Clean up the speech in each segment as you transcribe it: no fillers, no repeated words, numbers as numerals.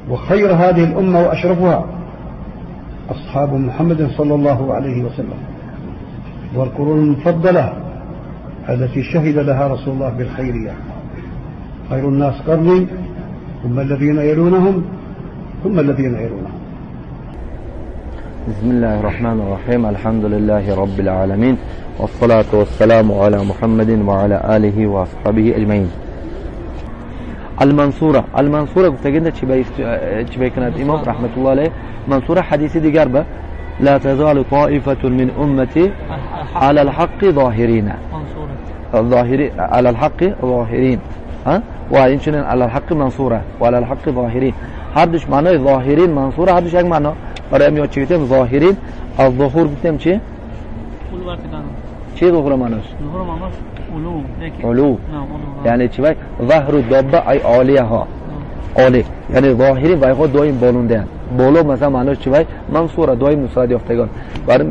وخير هذه الأمة وأشرفها أصحاب محمد صلى الله عليه وسلم، والقرون المفضلة التي شهد لها رسول الله بالخيرية. خير الناس قرني ثم الذين يلونهم ثم الذين يلونهم. بسم الله الرحمن الرحيم. الحمد لله رب العالمين، والصلاة والسلام على محمد وعلى آله وأصحابه أجمعين. المنصورة گفتگنده چی بیکند امام رحمت الله علیه. منصورة حدیثی دیگر به لا تزال طائفة من أمتي على الحق ظاهرين على الحق ظاهرين وإن شنن على الحق منصورة وعلى الحق ظاهرين. هر دوش معنای ظاهرین منصورة، هر دوش یک معنا برای هم یاد چی گفتیم ظاهرین. از ظهور گفتیم چی؟ چی ظهور معناش؟ علو یعنی چی باید ظهر الدابه ای عالیه ها، عالی یعنی ظاهرین و ایخواد دائم بالونده هم. بالا مثلا معناش چی باید منصوره دائم نصرت یافتگان.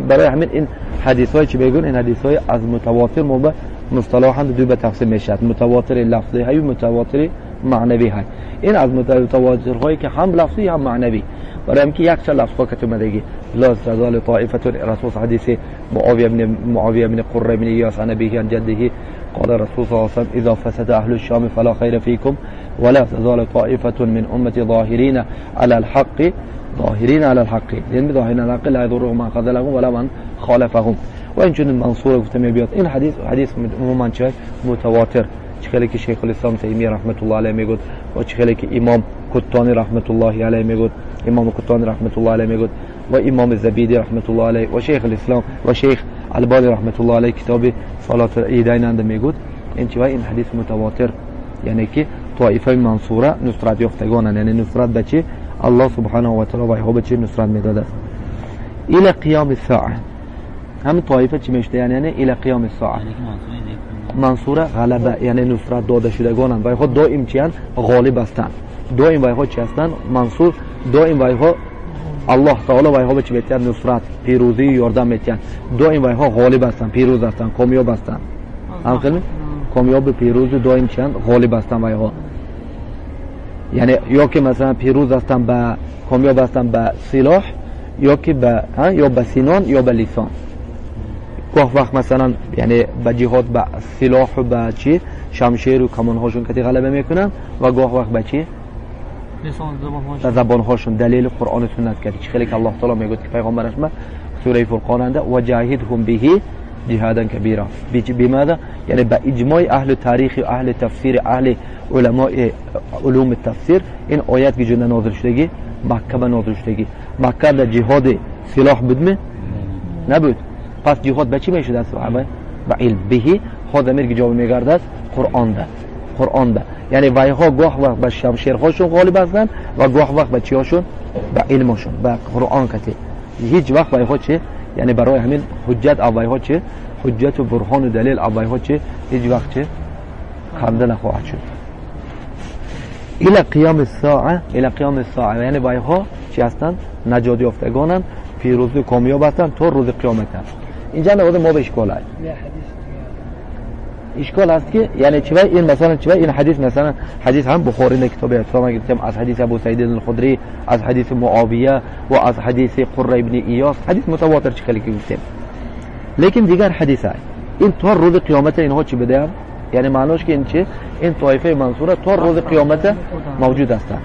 برای همین این حدیث های چی بگون، این حدیث های از متواتر موبه مصطلحاً دو به تقسیم میشد، متواتر لفظی های و متواتر معنوی های. این از متواتر هایی که هم لفظی هم معنوی. برای اینکه یک چند لفظ که تو مدگی لا تزال طائفة رسول حدیث معاویه بن قره بن ایاس عن ابیه عن جده قال رسول صلی الله علیه و سلم اذا فسد اهل الشام فلا خیر فیکم ولا تزال طائفة من امتی ظاهرین على الحق ظاهرین على الحق، یعنی ظاهرین على الحق لا يضرهم من خذلهم ولا من خالفهم. و این چون منصور گفتم بیاد این حدیث عموما چه متواتر، چخیلی که شیخ الاسلام تیمیه رحمت الله علیه میگود و چخیلی که امام کتانی رحمت الله علیه میگود، امام کتانی رحمت الله علیه میگود و امام زبیدی رحمت الله علیه و شیخ الاسلام و شیخ البانی رحمت الله علیه کتاب صلات العیدین اند میگود. این چیه این حدیث متواتر، یعنی که طائفه منصوره نصرت یافتگانند، یعنی نصرت به چی الله سبحانه و تعالی و ایها به چی نصرت میداده است. الى قیام الساعه همین طائفه چی میشه، یعنی الى قیام الساعه منصوره غلبه یعنی نصرت داده شدگانند و ایها دائم چی اند غالب هستند، دائم و ایها چی هستند منصور، دائم و ایها الله تعالی و ایها به چی میتن نصرت پیروزی یاردم میتن، دائم و ایها غالب هستند، پیروز هستند، کامیاب هستند. همین کامیاب پیروز دائم چی اند غالب هستند و ایها، یعنی یا که مثلا پیروز هستند به کامیاب هستند به سلاح، یا که به یا به سنان یا به لسان. گاه وقت مثلا یعنی به جهاد به سلاح و به چی شمشیر و کمان هاشون که غلبه میکنن و گاه وقت به چی زبان هاشون. دلیل قرآن سنت کرد چه خیلی که الله تعالی میگه که پیغمبرش ما سوره فرقان انده و جاهدهم به جهادا کبیرا. بماذا؟ یعنی با اجماع اهل تاریخ و اهل تفسیر اهل علماء علوم التفسیر این آیات که جنده نازل شدگی مکه به نازل شدگی. مکه در جهاد سلاح بدمه نبود، پس جهاد به چی میشد از صحابه؟ و علم بهی خود امیر که جواب میگردد قرآن ده یعنی وایها گاه وقت به شمشیر هاشون غالب هستند و گاه وقت به چی هاشون به علمشون به قرآن کتی. هیچ وقت وایها چه یعنی برای همین حجت اوایها چه حجت و برهان و دلیل اوایها چه هیچ وقت چه خنده نخواهد شد. الى قیام الساعه یعنی وایها چی هستند نجات یافتگانند، پیروز و کامیاب هستند تا روز قیامت. اینجا نواد ما به اشکال هست، اشکال هست که یعنی چه این مثلا چه این حدیث مثلا حدیث هم بخاری در کتاب اسلام گفتم از حدیث ابو سعید الخدری، از حدیث معاویه و از حدیث قره ابن ایاس، حدیث متواتر چه خیلی گفتم. لیکن دیگر حدیث های این تا روز قیامت اینها چی بده، یعنی معناش که این چه این طایفه منصوره تا روز قیامت موجود هستند.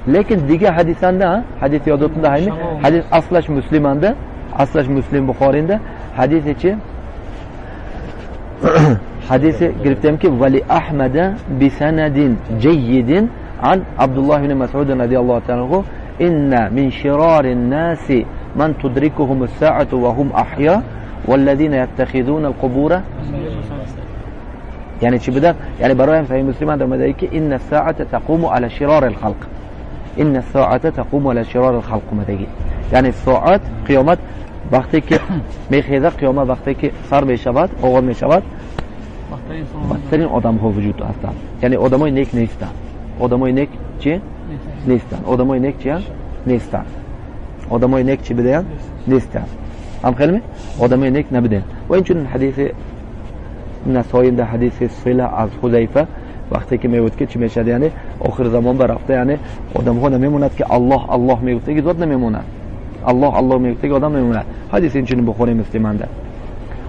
لیکن دیگه حدیث نه، حدیث یادتون ده همین حدیث اصلش مسلم انده، اصلش مسلم بخاری انده. حدیث چه حدیث گرفتیم که ولی احمد بسند جید عن عبدالله بن مسعود رضی الله تعالی عنه ان من شرار الناس من تدركهم الساعة وهم احياء والذين يتخذون القبور. یعنی چی بده؟ یعنی برای صحیح مسلم اومده که ان الساعة تقوم على شرار الخلق، ان الساعة تقوم على شرار الخلق اومده، یعنی ساعت قیامت وقتی که میخیزه، قیامت وقتی که سر میشود آغاز میشود بدترین آدم ها وجود هستند، یعنی آدم های نیک نیستند. آدم های نیک چی؟ نیستند. آدم های نیک چی؟ نیستند. آدم های نیک چی بدهند؟ نیستند. هم خیلی آدم های نیک نبودند. و این چون حدیث نسائی در حدیث صله از حذیفه وقتی که میگوید که چی میشه یعنی آخر زمان برفته یعنی آدم ها نمیموند که الله الله میگوید که ذات نمیموند الله الله میگوید که آدم نمیموند حدیث اینچنین بخاری مسلم انده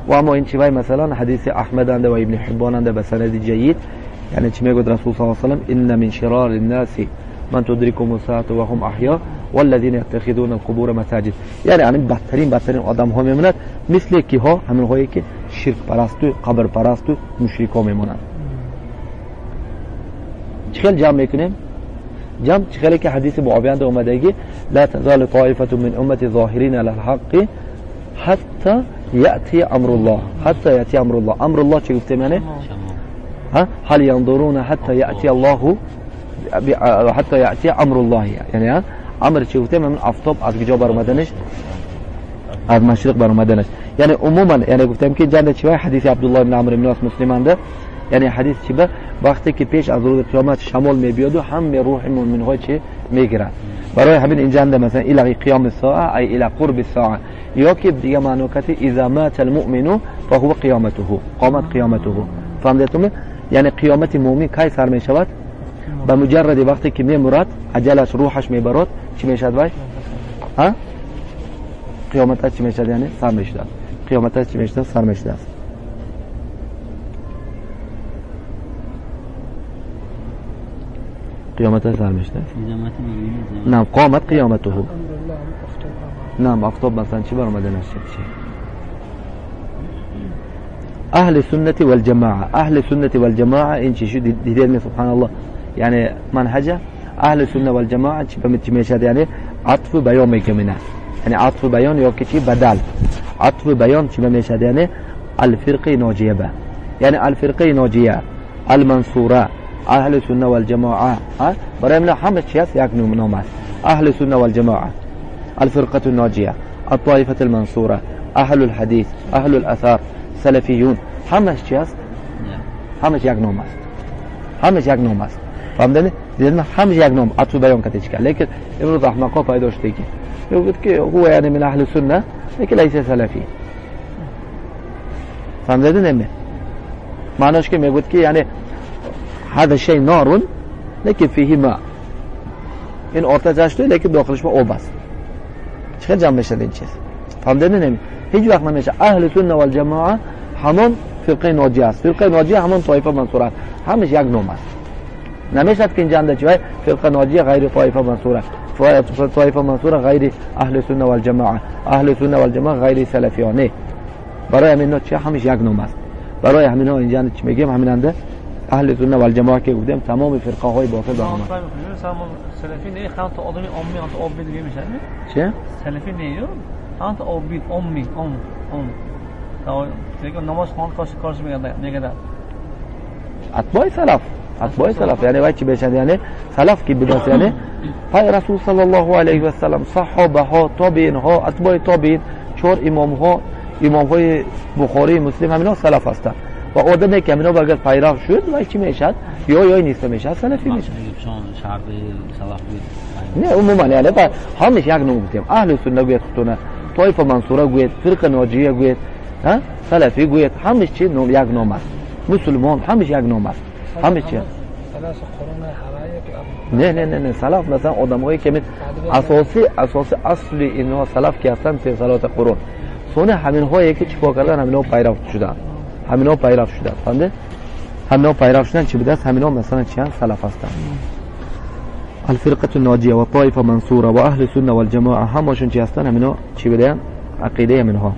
و اما این چیزای مثلا حدیث احمد انده و ابن حبان انده به سند جيد یعنی چی میگوید رسول صلی الله علیه و سلم ان من شرار الناس من تدركهم الساعه وهم احياء والذين يتخذون القبور مساجد یعنی بدترین آدم ها میمونند مثل کی ها همین هایی که شرک پرست و قبر پرست و مشرک ها میمونند چخیل جمع میکنیم جمع چخیلی که حدیث معاویه اومدگی لا تزال طائفه من امتی ظاهرین علی الحق حتی یأتی امر الله حتی یأتی امر الله امر الله چی گفتیم یعنی هل ينظرون حتى يأتي الله حتى يأتي امر الله یعنی امر چی گفتیم من آفتاب از کجا برآمدنش از مشرق برآمدنش یعنی عموما یعنی گفتم که جنده چی حدیث عبدالله بن عمرو بن العاص مسلمانده یعنی حدیث چی به وقتی که پیش از روز قیامت شمال میبیاد و همه روح مؤمن ها چی میگیرن برای همین این جنده مثلا الى قیام الساعه ای الى قرب الساعه یا که دیگه معنی کتی اذا مات المؤمن فهو قیامته قامت قیامته فهمیدتون یعنی قیامت مؤمن کی سر میشود به مجرد وقتی که میمرد اجلش روحش میبرد چی میشد وای ها قیامت چی میشد یعنی سر میشد قیامت چی میشد سر میشد قیامت سر میشد نه قامت قیامته نه آفتاب مثلا چی برآمده نشه چی اهل سنت والجماعه اهل سنت والجماعه این چی شو دیدید سبحان الله یعنی منهج اهل سنت والجماعه چی میشه یعنی عطف بیان میکنه یعنی عطف بیان یا چی بدل عطف بیان چی میشه یعنی الفرقه ناجیه به یعنی الفرقه ناجیه المنصوره اهل سنت والجماعه برای من همه چیز یک نام است اهل سنت والجماعه الفرقه الناجيه الطائفه المنصوره اهل الحديث اهل الاثار سلفیون همه چیز همه یک نام است همه یک نام است فهمیدید دیدن همه یک نام عطف بیان کرده چیه لیکن امروز احمقا پیدا شده که میگه که هو یعنی من اهل سنت لیکن لیس سلفی فهمیدید نمی معناش که میگه که یعنی هذا شيء نار لیکن فيه ماء این آتش است لیکن داخلش آب است چه جمع میشه این چیز فهمیدید نمی هیچ وقت نمیشه اهل سنت والجماعه همان فرقه ناجیه است فرقه ناجیه همان طایفه منصوره است همش یک نام است نمیشه که اینجا چه فرقه ناجیه غیر طایفه منصوره طایفه منصوره غیر اهل سنت والجماعه اهل سنت والجماعه غیر سلفیانه برای همین چه همش یک نام است برای همین اینجا چی میگیم همیننده اهل سنت والجماعه که گفتیم تمام فرقه های باطل با هم سلفی نه خاطر آدمی عامی انت عابد دیگه میشه چه سلفی نه انت عابد عامی تا دیگه نماز خوان کارش میگه اتباع سلف یعنی وای چی بشه یعنی سلف کی بدات یعنی پای رسول صلی الله علیه و سلم صحابه ها تابعین ها اتباع تابعین چهار امام های بخاری مسلم همینا سلف هستند و آدمی که همینا برگرد پیرو شد وای چی میشد یا نیست میشه سلفی میشه شرط سلف بود نه عموما یعنی همش یک نوع گفتیم اهل سنت گوید خودتونه طایفه منصوره گوید فرقه ناجیه گوید ها سلفی گوید همش چی نوع یک نام است مسلمان همش یک نام است همش چی نه سلف مثلا آدمایی که اساسی اصل اینا سلف که هستن سه صلات قرون سونه همین هایی که چیکار کردن همینا پیرو شدن فهمیده همینا پیرو شدن چی بوده همینا مثلا چی سلف هستن الفرقه الناجيه والطائفه منصوره واهل السنه والجماعه همشون چی هستن همینا چی بودن عقیده منها